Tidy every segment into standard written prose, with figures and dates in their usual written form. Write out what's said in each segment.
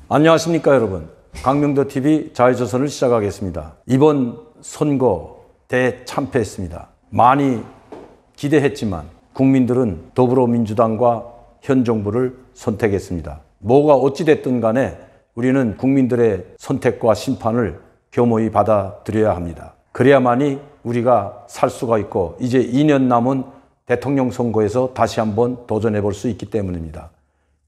안녕하십니까 여러분. 강명도TV 자유조선을 시작하겠습니다. 이번 선거 대참패했습니다. 많이 기대했지만 국민들은 더불어민주당과 현 정부를 선택했습니다. 뭐가 어찌됐든 간에 우리는 국민들의 선택과 심판을 겸허히 받아들여야 합니다. 그래야만이 우리가 살 수가 있고 이제 2년 남은 대통령 선거에서 다시 한번 도전해 볼 수 있기 때문입니다.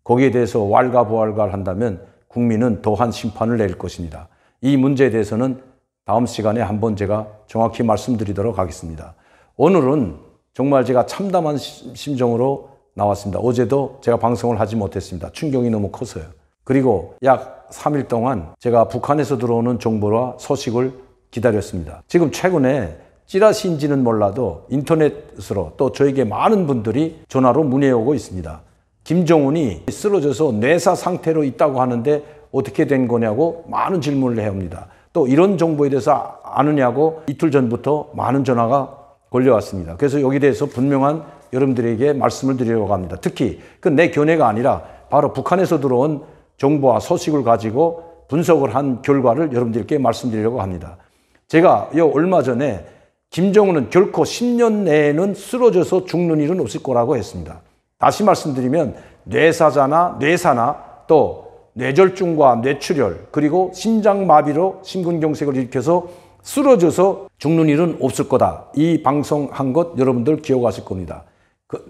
거기에 대해서 왈가부왈가한다면 국민은 더한 심판을 내릴 것입니다. 이 문제에 대해서는 다음 시간에 한번 제가 정확히 말씀드리도록 하겠습니다. 오늘은 정말 제가 참담한 심정으로 나왔습니다. 어제도 제가 방송을 하지 못했습니다. 충격이 너무 커서요. 그리고 약 3일 동안 제가 북한에서 들어오는 정보와 소식을 기다렸습니다. 지금 최근에 찌라시인지는 몰라도 인터넷으로 또 저에게 많은 분들이 전화로 문의 오고 있습니다. 김정은이 쓰러져서 뇌사 상태로 있다고 하는데 어떻게 된 거냐고 많은 질문을 해야 합니다. 또 이런 정보에 대해서 아느냐고 이틀 전부터 많은 전화가 걸려왔습니다. 그래서 여기에 대해서 분명한 여러분들에게 말씀을 드리려고 합니다. 특히 그 내 견해가 아니라 바로 북한에서 들어온 정보와 소식을 가지고 분석을 한 결과를 여러분들께 말씀드리려고 합니다. 제가 얼마 전에 김정은은 결코 10년 내에는 쓰러져서 죽는 일은 없을 거라고 했습니다. 다시 말씀드리면 뇌사나 또 뇌졸중과 뇌출혈 그리고 심장마비로 심근경색을 일으켜서 쓰러져서 죽는 일은 없을 거다. 이 방송한 것 여러분들 기억하실 겁니다.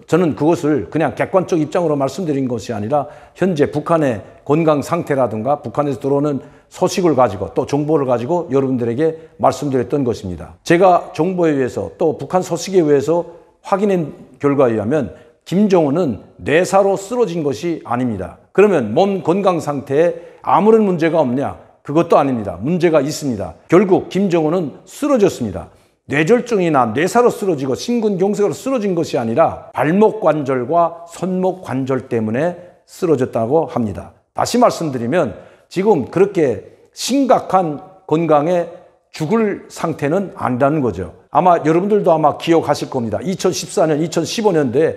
저는 그것을 그냥 객관적 입장으로 말씀드린 것이 아니라 현재 북한의 건강 상태라든가 북한에서 들어오는 소식을 가지고 또 정보를 가지고 여러분들에게 말씀드렸던 것입니다. 제가 정보에 의해서 또 북한 소식에 의해서 확인한 결과에 의하면 김정은은 뇌사로 쓰러진 것이 아닙니다. 그러면 몸 건강 상태에 아무런 문제가 없냐? 그것도 아닙니다. 문제가 있습니다. 결국 김정은은 쓰러졌습니다. 뇌졸중이나 뇌사로 쓰러지고 심근경색으로 쓰러진 것이 아니라 발목 관절과 손목 관절 때문에 쓰러졌다고 합니다. 다시 말씀드리면 지금 그렇게 심각한 건강에 죽을 상태는 아니라는 거죠. 아마 여러분들도 아마 기억하실 겁니다. 2014년, 2015년도에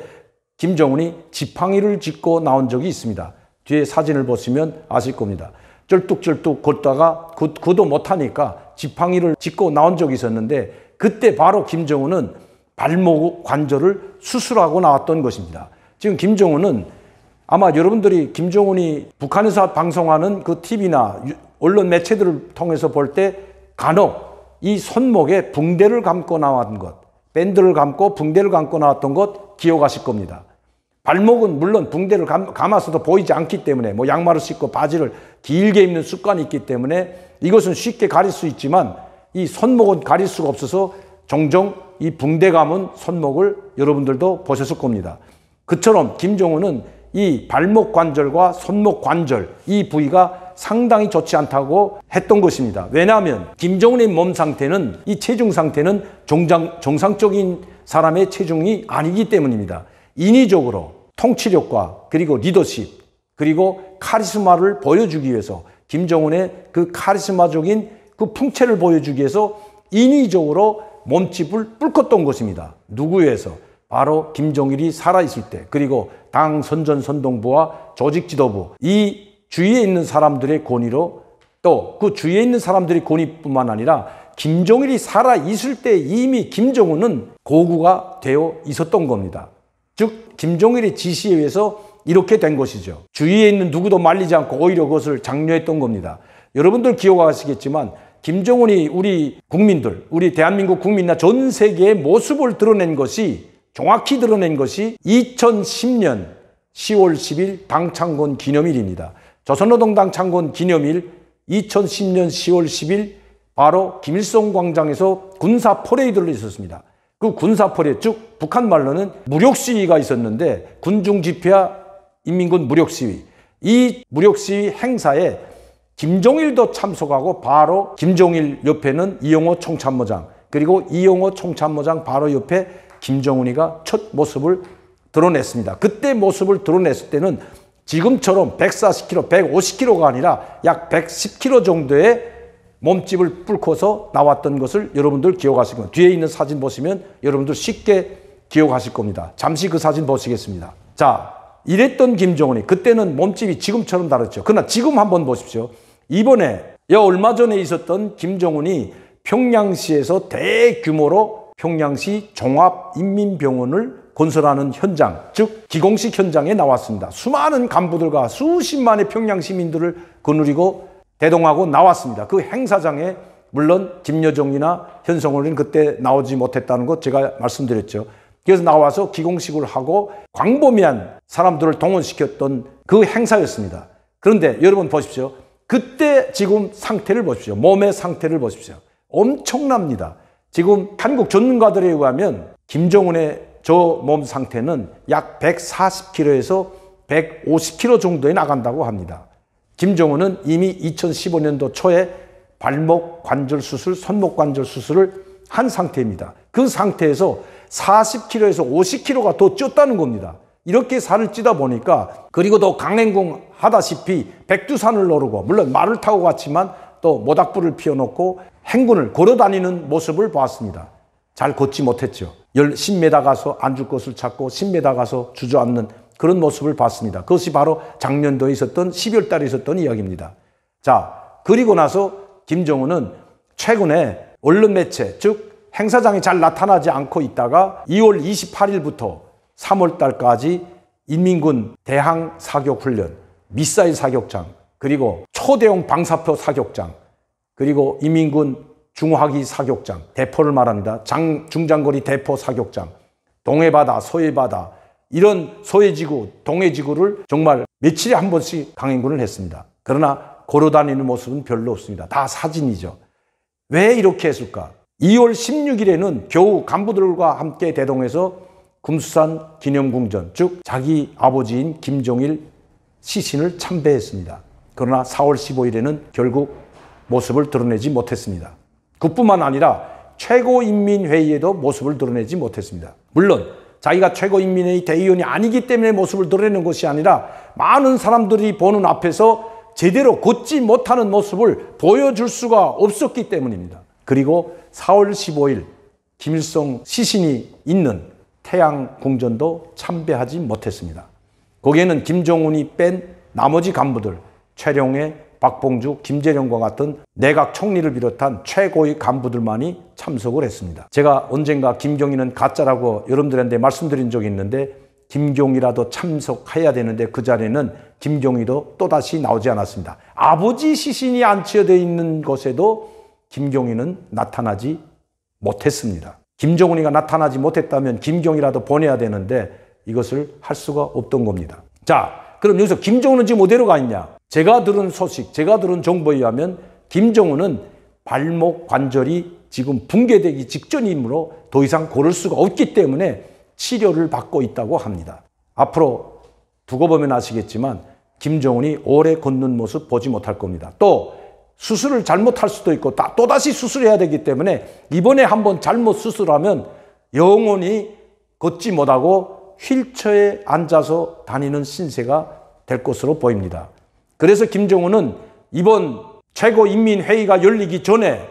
김정은이 지팡이를 짚고 나온 적이 있습니다. 뒤에 사진을 보시면 아실 겁니다. 쩔뚝쩔뚝 걷다가 그도 못하니까 지팡이를 짚고 나온 적이 있었는데 그때 바로 김정은은 발목 관절을 수술하고 나왔던 것입니다. 지금 김정은은 아마 여러분들이 김정은이 북한에서 방송하는 그 TV나 언론 매체들을 통해서 볼 때 간혹 이 손목에 붕대를 감고 나왔던 것, 밴드를 감고 붕대를 감고 나왔던 것 기억하실 겁니다. 발목은 물론 붕대를 감아서도 보이지 않기 때문에 양말을 신고 바지를 길게 입는 습관이 있기 때문에 이것은 쉽게 가릴 수 있지만 이 손목은 가릴 수가 없어서 종종 이 붕대 감은 손목을 여러분들도 보셨을 겁니다. 그처럼 김정은은 이 발목 관절과 손목 관절 이 부위가 상당히 좋지 않다고 했던 것입니다. 왜냐하면 김정은의 몸 상태는 이 체중 상태는 정상적인 사람의 체중이 아니기 때문입니다. 인위적으로 통치력과 그리고 리더십 그리고 카리스마를 보여주기 위해서 김정은의 그 카리스마적인 그 풍채를 보여주기 위해서 인위적으로 몸집을 불컸던 것입니다. 누구에 의해서? 바로 김정일이 살아있을 때 그리고 당 선전선동부와 조직지도부 이 주위에 있는 사람들의 권위로 또 그 주위에 있는 사람들의 권위뿐만 아니라 김정일이 살아있을 때 이미 김정은은 고구가 되어 있었던 겁니다. 즉 김정일의 지시에 의해서 이렇게 된 것이죠. 주위에 있는 누구도 말리지 않고 오히려 그것을 장려했던 겁니다. 여러분들 기억하시겠지만 김정은이 우리 국민들, 우리 대한민국 국민이나 전 세계의 모습을 드러낸 것이 정확히 드러낸 것이 2010년 10월 10일 당창건 기념일입니다. 조선노동당 창건 기념일 2010년 10월 10일 바로 김일성 광장에서 군사 퍼레이드를 있었습니다. 그 군사 퍼레이드, 즉 북한 말로는 무력 시위가 있었는데 군중 집회와 인민군 무력 시위. 이 무력 시위 행사에 김정일도 참석하고 바로 김정일 옆에는 이영호 총참모장 그리고 이영호 총참모장 바로 옆에 김정은이가 첫 모습을 드러냈습니다. 그때 모습을 드러냈을 때는 지금처럼 140kg, 150kg가 아니라 약 110kg 정도의 몸집을 뿔고서 나왔던 것을 여러분들 기억하실 겁니다. 뒤에 있는 사진 보시면 여러분들 쉽게 기억하실 겁니다. 잠시 그 사진 보시겠습니다. 자, 이랬던 김정은이 그때는 몸집이 지금처럼 다르죠. 그러나 지금 한번 보십시오. 이번에 얼마 전에 있었던 김정은이 평양시에서 대규모로 평양시 종합인민병원을 건설하는 현장, 즉 기공식 현장에 나왔습니다. 수많은 간부들과 수십만의 평양 시민들을 거느리고 대동하고 나왔습니다. 그 행사장에 물론 김여정이나 현성월은 그때 나오지 못했다는 것 제가 말씀드렸죠. 그래서 나와서 기공식을 하고 광범위한 사람들을 동원시켰던 그 행사였습니다. 그런데 여러분 보십시오. 그때 지금 상태를 보십시오. 몸의 상태를 보십시오. 엄청납니다. 지금 한국 전문가들에 의하면 김정은의 저 몸 상태는 약 140kg에서 150kg 정도에 나간다고 합니다. 김정은은 이미 2015년도 초에 발목 관절 수술, 손목 관절 수술을 한 상태입니다. 그 상태에서 40kg에서 50kg가 더 쪘다는 겁니다. 이렇게 살을 찌다 보니까, 그리고 또 강행군 하다시피 백두산을 오르고, 물론 말을 타고 갔지만 또 모닥불을 피워놓고 행군을 걸어다니는 모습을 보았습니다. 잘 걷지 못했죠. 10m 가서 앉을 곳을 찾고 10m 가서 주저앉는 그런 모습을 봤습니다. 그것이 바로 작년도에 있었던 12월 달에 있었던 이야기입니다. 자, 그리고 나서 김정은은 최근에 언론 매체, 즉 행사장에 잘 나타나지 않고 있다가 2월 28일부터 3월 달까지 인민군 대항 사격훈련, 미사일 사격장, 그리고 초대형 방사표 사격장, 그리고 인민군 중화기 사격장, 대포를 말합니다. 중장거리 대포 사격장, 동해바다, 서해바다, 이런 서해지구, 동해지구를 정말 며칠에 한 번씩 강행군을 했습니다. 그러나 걸어다니는 모습은 별로 없습니다. 다 사진이죠. 왜 이렇게 했을까? 2월 16일에는 겨우 간부들과 함께 대동해서 금수산 기념궁전, 즉 자기 아버지인 김종일 시신을 참배했습니다. 그러나 4월 15일에는 결국 모습을 드러내지 못했습니다. 그뿐만 아니라 최고인민회의에도 모습을 드러내지 못했습니다. 물론 자기가 최고인민회의 대의원이 아니기 때문에 모습을 드러내는 것이 아니라 많은 사람들이 보는 앞에서 제대로 걷지 못하는 모습을 보여줄 수가 없었기 때문입니다. 그리고 4월 15일 김일성 시신이 있는 태양궁전도 참배하지 못했습니다. 거기에는 김정은이 뺀 나머지 간부들, 최룡해, 박봉주, 김재룡과 같은 내각 총리를 비롯한 최고의 간부들만이 참석을 했습니다. 제가 언젠가 김경희는 가짜라고 여러분들한테 말씀드린 적이 있는데, 김경희라도 참석해야 되는데 그 자리에는 김경희도 또다시 나오지 않았습니다. 아버지 시신이 안치되어 있는 곳에도 김경희는 나타나지 못했습니다. 김정은이가 나타나지 못했다면 김경희라도 보내야 되는데 이것을 할 수가 없던 겁니다. 자, 그럼 여기서 김정은은 지금 어디로 가 있냐? 제가 들은 소식, 제가 들은 정보에 의하면 김정은은 발목 관절이 지금 붕괴되기 직전이므로 더 이상 걸을 수가 없기 때문에 치료를 받고 있다고 합니다. 앞으로 두고 보면 아시겠지만 김정은이 오래 걷는 모습 보지 못할 겁니다. 또 수술을 잘못할 수도 있고 또다시 수술해야 되기 때문에 이번에 한번 잘못 수술하면 영원히 걷지 못하고 휠체어에 앉아서 다니는 신세가 될 것으로 보입니다. 그래서 김정은은 이번 최고인민회의가 열리기 전에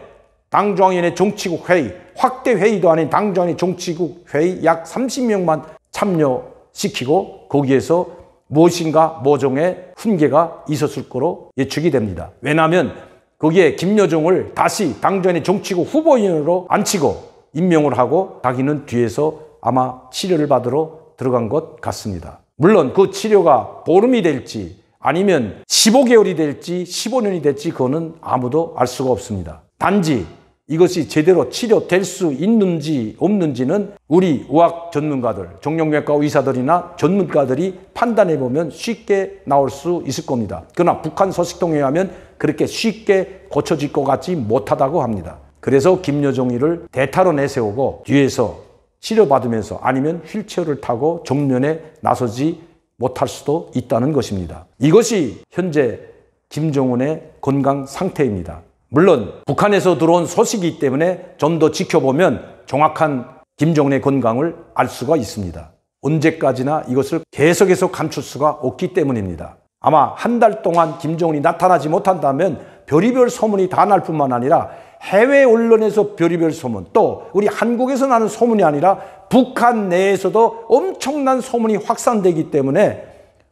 당중앙위원회 정치국 회의, 확대 회의도 아닌 당중앙위원회 정치국 회의 약 30명만 참여시키고 거기에서 무엇인가 모종의 훈계가 있었을 거로 예측이 됩니다. 왜냐하면 거기에 김여정을 다시 당중앙위원회 정치국 후보인으로 앉히고 임명을 하고 자기는 뒤에서 아마 치료를 받으러 들어간 것 같습니다. 물론 그 치료가 보름이 될지 아니면 15개월이 될지 15년이 될지 그거는 아무도 알 수가 없습니다. 단지 이것이 제대로 치료될 수 있는지 없는지는 우리 의학 전문가들, 정형외과 의사들이나 전문가들이 판단해보면 쉽게 나올 수 있을 겁니다. 그러나 북한 소식통에 의하면 그렇게 쉽게 고쳐질 것 같지 못하다고 합니다. 그래서 김여정이를 대타로 내세우고 뒤에서 치료받으면서 아니면 휠체어를 타고 정면에 나서지 못할 수도 있다는 것입니다. 이것이 현재 김정은의 건강 상태입니다. 물론 북한에서 들어온 소식이기 때문에 좀 더 지켜보면 정확한 김정은의 건강을 알 수가 있습니다. 언제까지나 이것을 계속해서 감출 수가 없기 때문입니다. 아마 한 달 동안 김정은이 나타나지 못한다면 별의별 소문이 다 날 뿐만 아니라 해외 언론에서 별의별 소문, 또 우리 한국에서 나는 소문이 아니라 북한 내에서도 엄청난 소문이 확산되기 때문에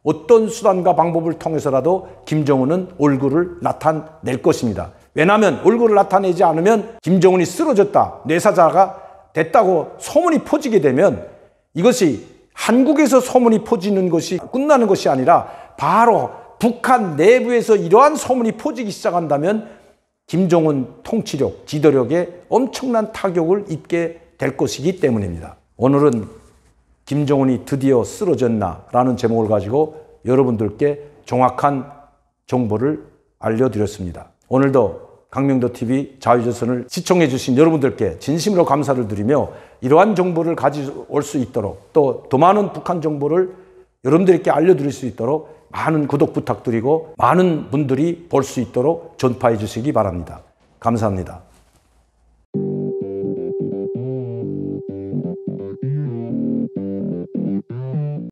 어떤 수단과 방법을 통해서라도 김정은은 얼굴을 나타낼 것입니다. 왜냐하면 얼굴을 나타내지 않으면 김정은이 쓰러졌다, 뇌사자가 됐다고 소문이 퍼지게 되면 이것이 한국에서 소문이 퍼지는 것이 끝나는 것이 아니라 바로 북한 내부에서 이러한 소문이 퍼지기 시작한다면 김정은 통치력, 지도력에 엄청난 타격을 입게 될 것이기 때문입니다. 오늘은 김정은이 드디어 쓰러졌나라는 제목을 가지고 여러분들께 정확한 정보를 알려드렸습니다. 오늘도 강명도TV 자유조선을 시청해 주신 여러분들께 진심으로 감사를 드리며 이러한 정보를 가져올 수 있도록 또 더 많은 북한 정보를 여러분들께 알려드릴 수 있도록 많은 구독 부탁드리고 많은 분들이 볼 수 있도록 전파해 주시기 바랍니다. 감사합니다.